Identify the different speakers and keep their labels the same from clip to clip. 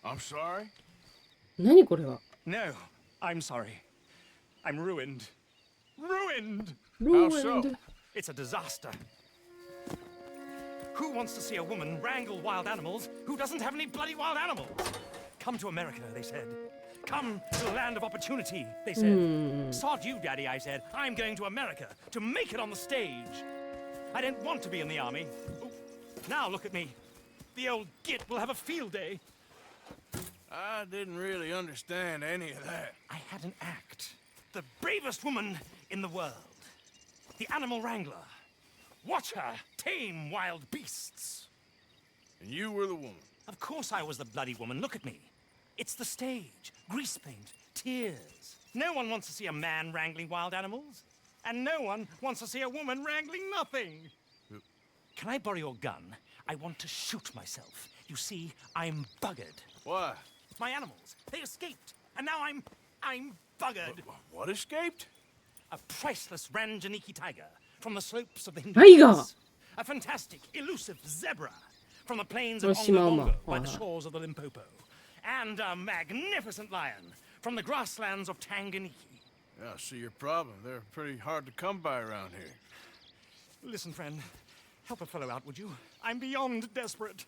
Speaker 1: I'm sorry?
Speaker 2: 何これは
Speaker 3: No, I'm sorry. I'm ruined. Ruined!
Speaker 1: How so?
Speaker 2: Ruined.
Speaker 3: It's a disaster. Who wants to see a woman wrangle wild animals who doesn't have any bloody wild animals? Come to America, they said. Come to the land of opportunity, they said. Sod you, Daddy, I said. I'm going to America to make it on the stage. I don't want to be in the army. Ooh. Now look at me. The old git will have a field day.
Speaker 1: I didn't really understand any of that.
Speaker 3: I had an act. The bravest woman in the world. The animal wrangler. Watch her tame wild beasts.
Speaker 1: And you were the woman.
Speaker 3: Of course I was the bloody woman. Look at me. It's the stage. Grease paint. Tears. No one wants to see a man wrangling wild animals. And no one wants to see a woman wrangling nothing. Can I borrow your gun? I want to shoot myself. You see, I'm buggered.
Speaker 1: Why?
Speaker 3: My animals, they escaped. And now I'm buggered.
Speaker 1: What escaped?
Speaker 3: A priceless Ranjaniki tiger from the slopes of the
Speaker 2: Tiger!
Speaker 3: Himalayas. A fantastic, elusive zebra from the plains of
Speaker 2: Oshimama.
Speaker 3: Ongo by the shores of the Limpopo. And a magnificent lion from the grasslands of Tanganyika.
Speaker 1: Yeah, I see your problem. They're pretty hard to come by around here.
Speaker 3: Listen, friend, help a fellow out, would you? I'm beyond desperate.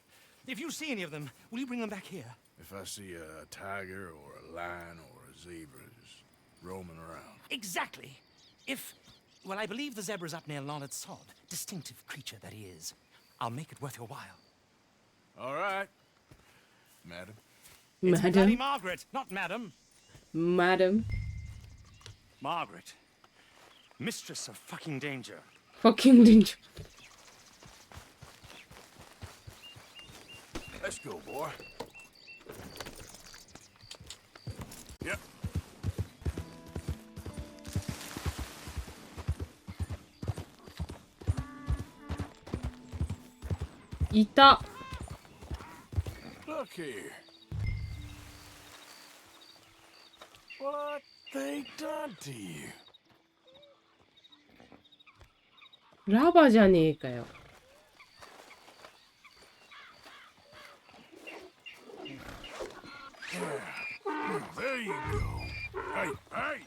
Speaker 3: If you see any of them, will you bring them back here?
Speaker 1: If I see a tiger or a lion or a zebra just roaming around.
Speaker 3: Exactly. Well, I believe the zebra's up near Leonard Sod. Distinctive creature that he is. I'll make it worth your while.
Speaker 1: All right, madam.
Speaker 3: It's bloody
Speaker 2: Madam.
Speaker 3: Margaret, not madam.
Speaker 2: Madam.
Speaker 3: Margaret. Mistress of fucking danger.
Speaker 2: Fucking danger.
Speaker 1: Let's go, boy. Yep.
Speaker 2: いた。
Speaker 1: Look here. What they done to you?
Speaker 2: ラバじゃねえかよ。
Speaker 1: There you go. Hey, hey!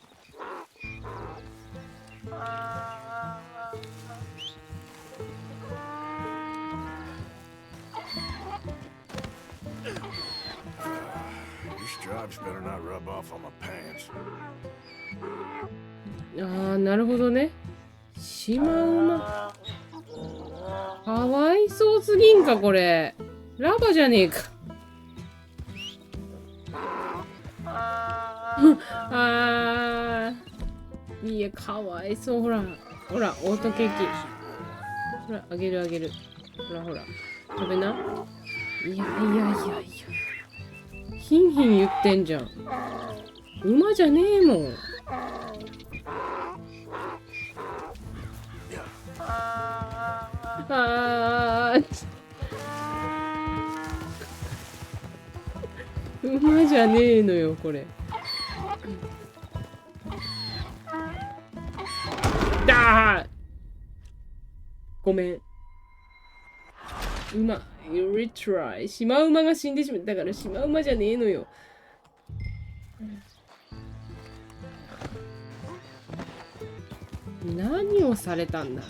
Speaker 1: Your stripes better not rub off on my pants.
Speaker 2: ああ、なるほどね。シマウマ。かわいそうすぎんか、これ。ラバじゃねえか。あー。いや、かわいそう。ほら。ほら、オートケーキ。ほら、あげるあげる。ほらほら。食べな。いやいやいやいや。ヒンヒン言ってんじゃん。馬じゃねえもん。あー馬じゃねえのよこれ。だーごめん。馬 You retry シマウマが死んでしまった。だからシマウマじゃねえのよ。何をされたんだ。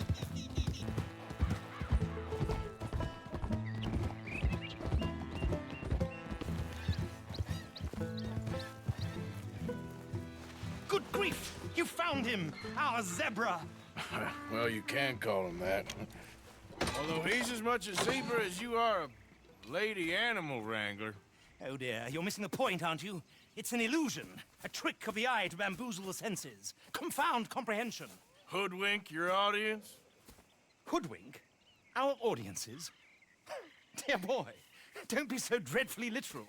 Speaker 3: Good grief! You found him! Our zebra!
Speaker 1: Well, you can call him that. Although he's as much a zebra as you are a lady animal wrangler.
Speaker 3: Oh dear, you're missing the point, aren't you? It's an illusion. A trick of the eye to bamboozle the senses. Confound comprehension.
Speaker 1: Hoodwink your audience?
Speaker 3: Hoodwink? Our audiences? Dear boy, don't be so dreadfully literal.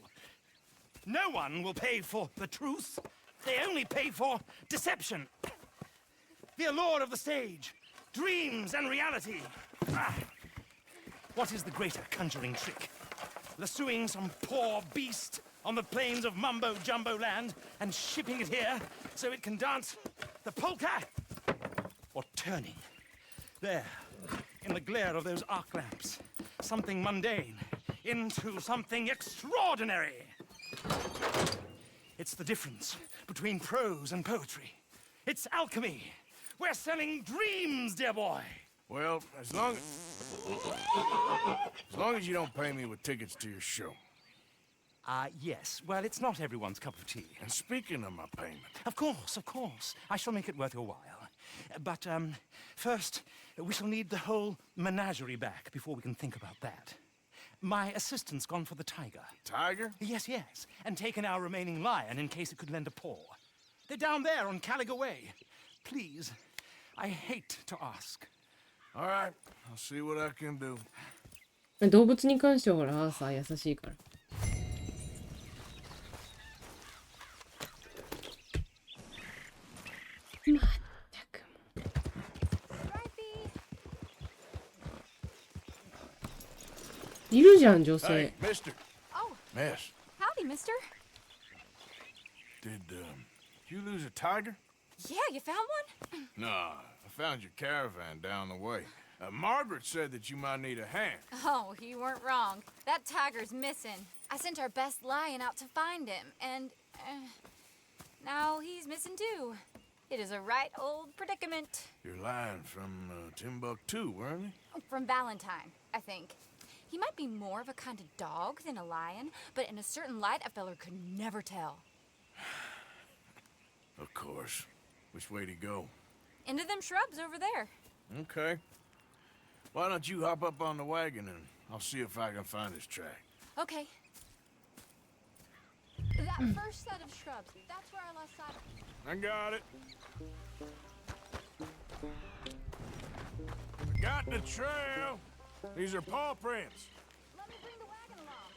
Speaker 3: No one will pay for the truth. They only pay for deception. The allure of the stage. Dreams and reality. Ah. What is the greater conjuring trick? Lassoing some poor beast on the plains of mumbo-jumbo land and shipping it here so it can dance the polka? Or turning, there, in the glare of those arc lamps, something mundane into something extraordinary. It's the difference between prose and poetry. It's alchemy. We're selling dreams, dear boy.
Speaker 1: Well, as long as you don't pay me with tickets to your show.
Speaker 3: Yes. Well, it's not everyone's cup of tea.
Speaker 1: And speaking of my payment,
Speaker 3: Of course, of course. I shall make it worth your while. But, first, we shall need the whole menagerie back before we can think about that. My assistant's gone for the tiger.
Speaker 1: Tiger?
Speaker 3: Yes, yes. And taken our remaining lion in case it could lend a paw. They're down there on Caliga Way. Please, I hate to ask.
Speaker 1: All right, I'll see what I can do.
Speaker 2: 動物に関してはほらアーサー優しいから。まったくもう。いるじゃん女性。
Speaker 1: Hey, mister.
Speaker 4: Oh,
Speaker 1: Miss,
Speaker 4: howdy, mister.
Speaker 1: did you lose a tiger?
Speaker 4: Yeah, you found one?
Speaker 1: Nah, I found your caravan down the way. Margaret said that you might need a hand.
Speaker 4: Oh, you weren't wrong. That tiger's missing. I sent our best lion out to find him, and now he's missing too. It is a right old predicament.
Speaker 1: You're lying from Timbuktu, weren't you?
Speaker 4: From Valentine, I think. He might be more of a kind of dog than a lion, but in a certain light, a feller could never tell.
Speaker 1: Of course. Which way to go?
Speaker 4: Into them shrubs over there.
Speaker 1: Okay. Why don't you hop up on the wagon and I'll see if I can find his track.
Speaker 4: Okay. That first set of shrubs, that's where I lost sight of him.
Speaker 1: I got it. I got the trail. These are paw prints.
Speaker 4: Let me bring the wagon along.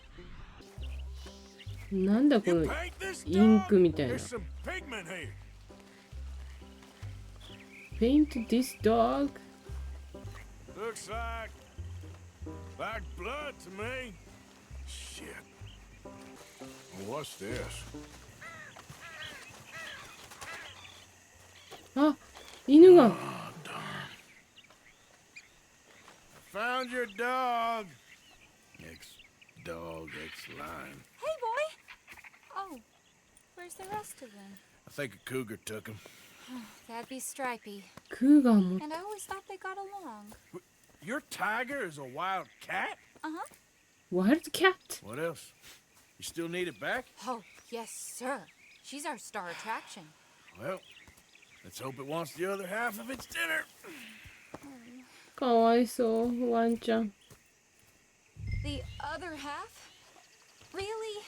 Speaker 2: なんだこ
Speaker 1: You
Speaker 2: の
Speaker 1: paint this
Speaker 2: イン
Speaker 1: dog?
Speaker 2: クみたいな。
Speaker 1: There's some pigment here.
Speaker 2: Paint this dog.
Speaker 1: Looks like blood to me. Shit. What's this?
Speaker 2: あ、犬が。
Speaker 1: Found your dog. Ex dog, ex lion.
Speaker 4: Hey, boy! Oh, where's the rest of them?
Speaker 1: I think a cougar took him.
Speaker 4: That'd be Stripey.
Speaker 2: クーガーも。
Speaker 4: And I always thought they got along.
Speaker 1: Your tiger is a wild cat?
Speaker 4: Uh-huh.
Speaker 2: Wild cat.
Speaker 1: What else? You still need it back?
Speaker 4: Oh, yes, sir. She's our star attraction.
Speaker 1: Well, let's hope it wants the other half of its dinner.
Speaker 2: かわいそうワンちゃん。
Speaker 4: The other half? Really?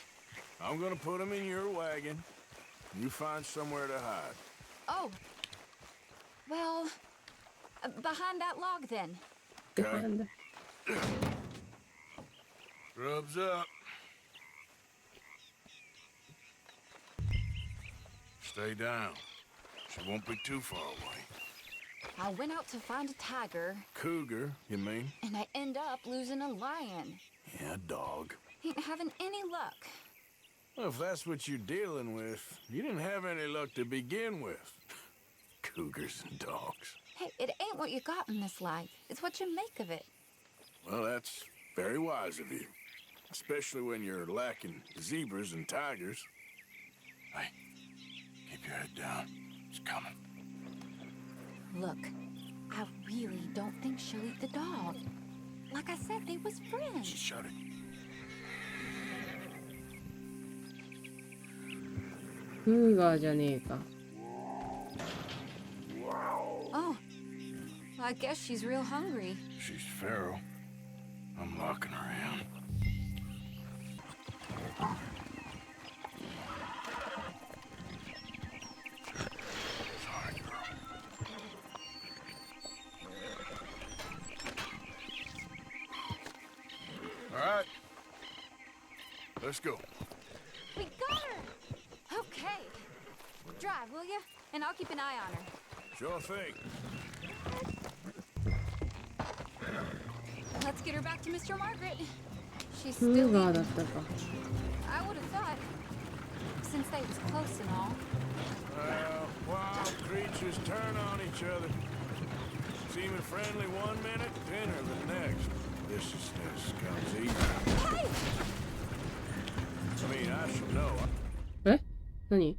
Speaker 1: I'm gonna put him in your wagon. You find somewhere to hide.
Speaker 4: Oh. Well, behind that log then.
Speaker 1: Okay. Rubs up. Stay down. She won't be too far away.
Speaker 4: I went out to find a tiger,
Speaker 1: Cougar, you mean?
Speaker 4: and I end up losing a lion.
Speaker 1: Yeah, dog.
Speaker 4: Ain't having any luck.
Speaker 1: Well, if that's what you're dealing with, you didn't have any luck to begin with. Cougars and dogs.
Speaker 4: Hey, it ain't what you got in this life. It's what you make of it.
Speaker 1: Well, that's very wise of you. Especially when you're lacking zebras and tigers. Hey, keep your head down. It's coming.
Speaker 4: Look, I really don't think she'll eat the dog. Like I said, they was friends.
Speaker 1: Shut it.
Speaker 2: クーガーじゃねえか。
Speaker 4: Oh, I guess she's real hungry.
Speaker 1: She's feral. I'm locking her in. Sorry, girl. All right. Let's go.
Speaker 4: We got her! Okay. Drive, will you? And I'll keep an eye on her.
Speaker 1: Sure thing.
Speaker 4: Let's get her back to Mr. Margaret. She's
Speaker 2: ク
Speaker 4: still
Speaker 2: ーガー
Speaker 4: eating.
Speaker 2: だったか。
Speaker 4: I would have thought. Since they was close and all.
Speaker 1: Well, wild creatures turn on each other. Seeming friendly one minute, dinner the next. Viciousness comes easy.
Speaker 4: Hey!
Speaker 1: mean, I should know.
Speaker 2: え、何？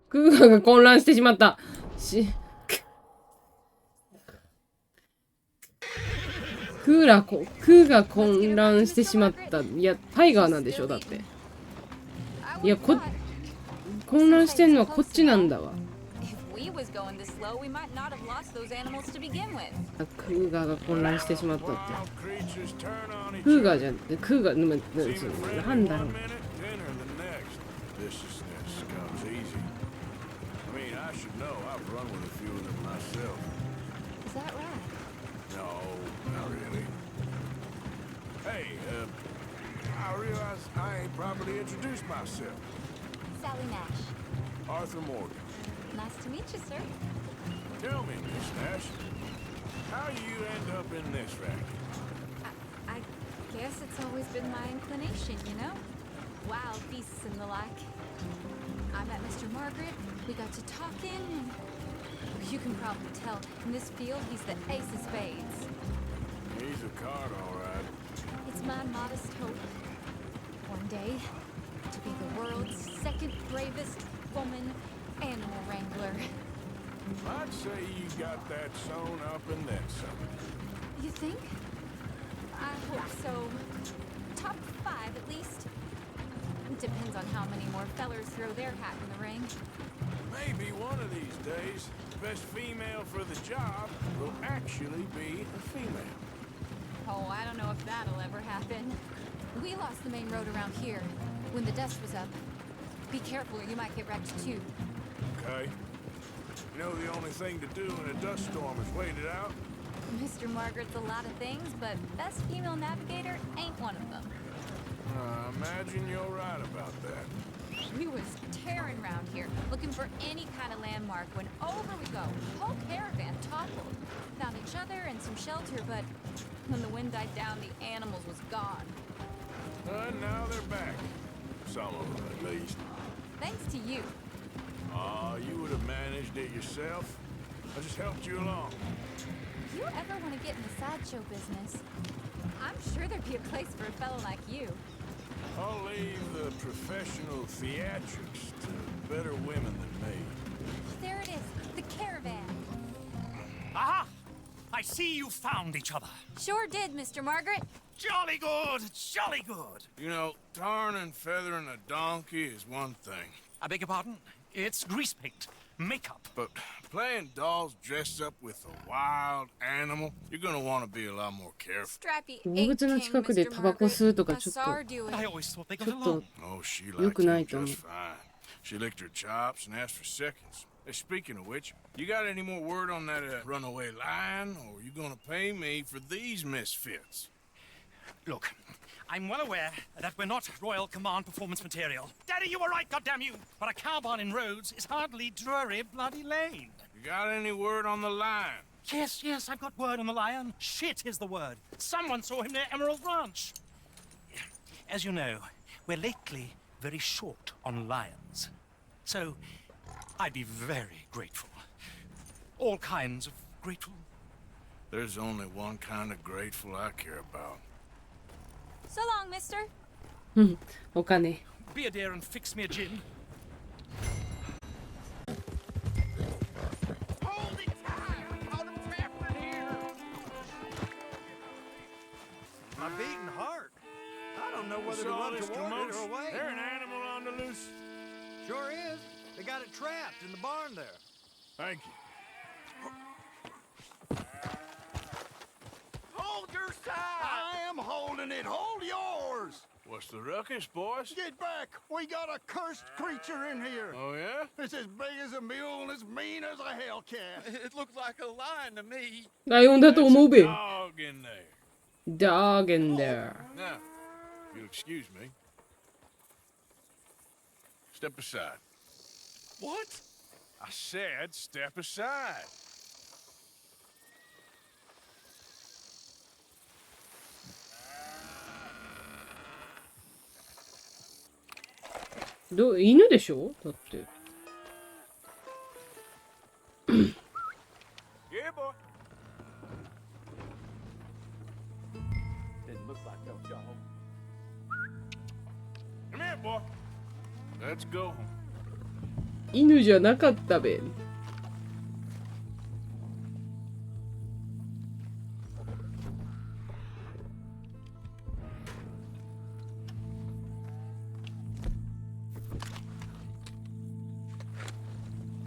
Speaker 2: クーガが混乱してしまった。クーが混乱してしまった。いや、タイガーなんでしょだって。いや、混乱してんのはこっちなんだわ。クーガーが混乱してしまったって。クーガーじゃん。クーガー、なんだろう。
Speaker 1: I realize I ain't properly introduced myself.
Speaker 4: Sally Nash.
Speaker 1: Arthur Morgan.
Speaker 4: Nice to meet you, sir.
Speaker 1: Tell me, Miss Nash, how you end up in this racket?
Speaker 4: I guess it's always been my inclination, you know? Wild beasts and the like. I met Mr. Margaret, we got to talking, and you can probably tell, in this field he's the ace of spades.
Speaker 1: He's a card, all right.
Speaker 4: It's my modest hope. One day, to be the world's second bravest woman animal wrangler.
Speaker 1: I'd say you got that sewn up and then some.
Speaker 4: You think? I hope so. Top 5 at least. Depends on how many more fellers throw their hat in the ring.
Speaker 1: Maybe one of these days, the best female for the job will actually be a female.
Speaker 4: Oh, I don't know if that'll ever happen. We lost the main road around here when the dust was up. Be careful or you might get wrecked too.
Speaker 1: Okay. You know the only thing to do in a dust storm is wait it out?
Speaker 4: Mr. Margaret's a lot of things, but best female navigator ain't one of them.
Speaker 1: I imagine you're right about that.
Speaker 4: We was tearing around here, looking for any kind of landmark when over we go. Whole caravan toppled. Found each other and some shelter, but when the wind died down, the animals was gone.
Speaker 1: Now they're back. Some of them, at least.
Speaker 4: Thanks to you.
Speaker 1: You would have managed it yourself. I just helped you along.
Speaker 4: If you ever want to get in the sideshow business, I'm sure there'd be a place for a fellow like you.
Speaker 1: I'll leave the professional theatrics to better women than me.
Speaker 4: There it is, the caravan.
Speaker 3: Aha! I see you found each other.
Speaker 4: Sure did, Mr. Margaret.
Speaker 3: Jolly good, jolly good.
Speaker 1: You know, tarring and feathering a donkey is one thing.
Speaker 3: I beg your pardon? It's grease paint, makeup.
Speaker 1: But playing dolls dressed up with a wild animal, you're gonna want to be a lot more careful.
Speaker 4: Strappy
Speaker 2: 動物の近くでタバコ吸うとかちょっと
Speaker 3: I always thought they
Speaker 2: ち
Speaker 3: got
Speaker 2: ょっと
Speaker 3: along.
Speaker 1: Oh, she
Speaker 2: 良
Speaker 1: liked
Speaker 2: くない
Speaker 1: you
Speaker 2: と思う。
Speaker 1: just fine. She licked her chops and asked for seconds. Hey, speaking of which, you got any more word on that runaway lion, or you gonna pay me for these misfits?
Speaker 3: Look, I'm well aware that we're not Royal Command performance material. Daddy, you were right, goddamn you! But a cow barn in Rhodes is hardly Drury Bloody Lane.
Speaker 1: You got any word on the lion?
Speaker 3: Yes, I've got word on the lion. Shit is the word. Someone saw him near Emerald Ranch. As you know, we're lately very short on lions. So, I'd be very grateful. All kinds of grateful.
Speaker 1: There's only one kind of grateful I care about.
Speaker 4: So long, mister.
Speaker 2: お金。
Speaker 3: Be a dear and fix me a gin.
Speaker 5: Hold it tight! Caught him trapped in here! My beating heart. I don't know whether to
Speaker 1: Saw
Speaker 5: run
Speaker 1: this
Speaker 5: toward it
Speaker 1: commotion?
Speaker 5: or away.
Speaker 1: There an animal on the loose?
Speaker 5: Sure is. They got it trapped in the barn there.
Speaker 1: Thank you.
Speaker 5: Hold your side! I am holding it. Hold yours!
Speaker 1: What's the ruckus, boys?
Speaker 5: Get back! We got a cursed creature in here.
Speaker 1: Oh, yeah?
Speaker 5: It's as big as a mule and as mean as a hellcat. It looks like a lion to me.
Speaker 2: ライオンだと思うべ。
Speaker 1: Dog in there.
Speaker 2: Dog in there.
Speaker 1: Now, if you'll excuse me. Step aside.
Speaker 5: What?
Speaker 1: I said step aside.
Speaker 2: 犬でしょだって。
Speaker 1: Yeah, boy. Let's go.
Speaker 2: 犬じゃなかったべ。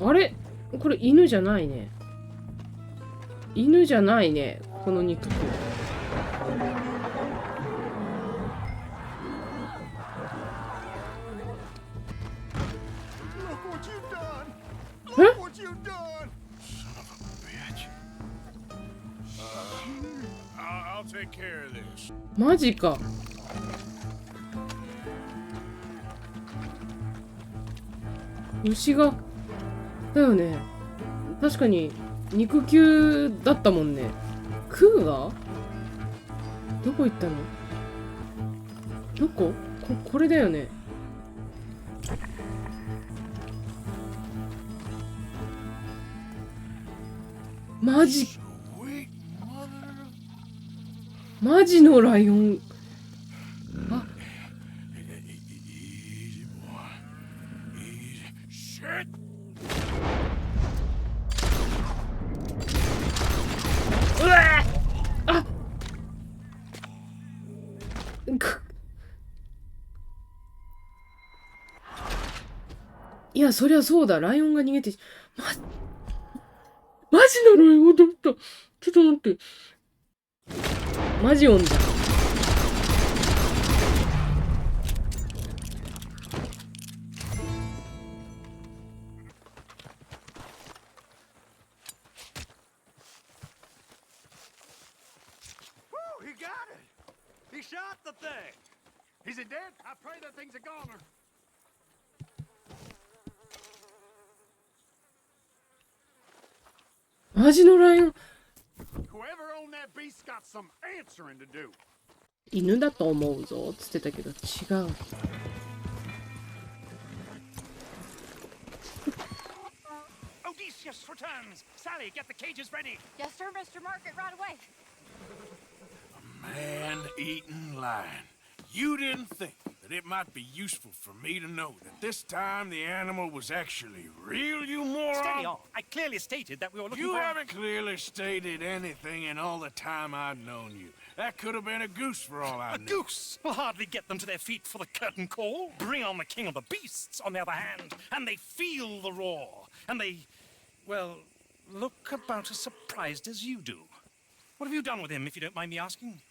Speaker 2: あれこれ犬じゃないね。犬じゃないね。この肉球。
Speaker 1: I'll take care of this.
Speaker 2: マジか。牛がだよね。確かに肉球だったもんね。クーがどこ行ったの？どこ？これだよね。マジマジのライオン。あ、うわあいや、そりゃそうだ。ライオンが逃げてマジのライオンだった。ちょっと待って。マジオンだ。
Speaker 5: He got it! He shot the thing! Is it dead? I pray that thing's a goner.
Speaker 2: マジのライオン。
Speaker 5: Whoever owned that beast got some answering to do.
Speaker 2: 犬だと思うぞつってたけど違う。
Speaker 3: Odysseus returns. Sally, get the cages ready.
Speaker 4: Yes, sir, Mr. Margaret, right away.
Speaker 1: Man-eating lion. You didn't think that it might be useful for me to know that this time the animal was actually real, you moron?
Speaker 3: Steady on. I clearly stated that we were looking
Speaker 1: You
Speaker 3: for...
Speaker 1: haven't clearly stated anything in all the time I've known you. That could have been a goose for all I
Speaker 3: A
Speaker 1: knew.
Speaker 3: goose will hardly get them to their feet for the curtain call. Bring on the king of the beasts, on the other hand, and they feel the roar. And they, well, look about as surprised as you do. What have you done with him, if you don't mind me asking?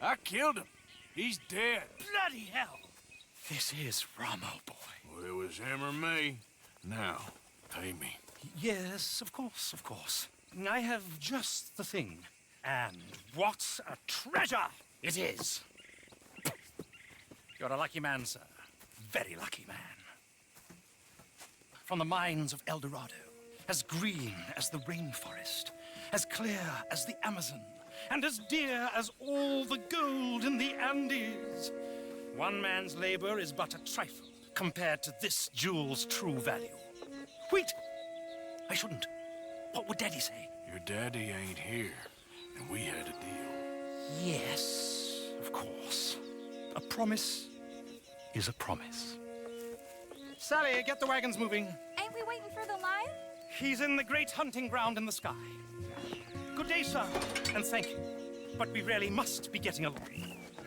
Speaker 1: I killed him. He's dead.
Speaker 3: Bloody hell! This is Ramo, boy.
Speaker 1: Well, it was him or me. Now, pay me.
Speaker 3: Yes, of course, of course. I have just the thing. And what a treasure it is! You're a lucky man, sir. Very lucky man. From the mines of El Dorado, as green as the rainforest, as clear as the Amazon, and as dear as all the gold in the Andes. One man's labor is but a trifle compared to this jewel's true value. Wait! I shouldn't. What would Daddy say?
Speaker 1: Your daddy ain't here, and we had a deal.
Speaker 3: Yes, of course. A promise is a promise. Sally, get the wagons moving.
Speaker 4: Ain't we waiting for the lion?
Speaker 3: He's in the great hunting ground in the sky. Good day, sir, and thank you. But we really must be getting along.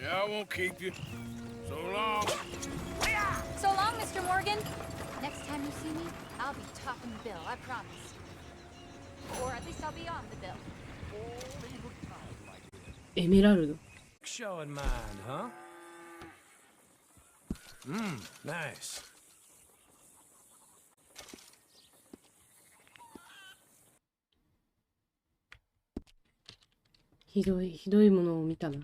Speaker 1: Yeah, I won't keep you. So long.
Speaker 4: So long, Mr. Morgan. Next time you see me, I'll be topping the bill, I promise. Or at least I'll be on the bill.
Speaker 2: エメラルド。
Speaker 6: Showing mine, huh? Nice.
Speaker 2: ひどいものを見たな。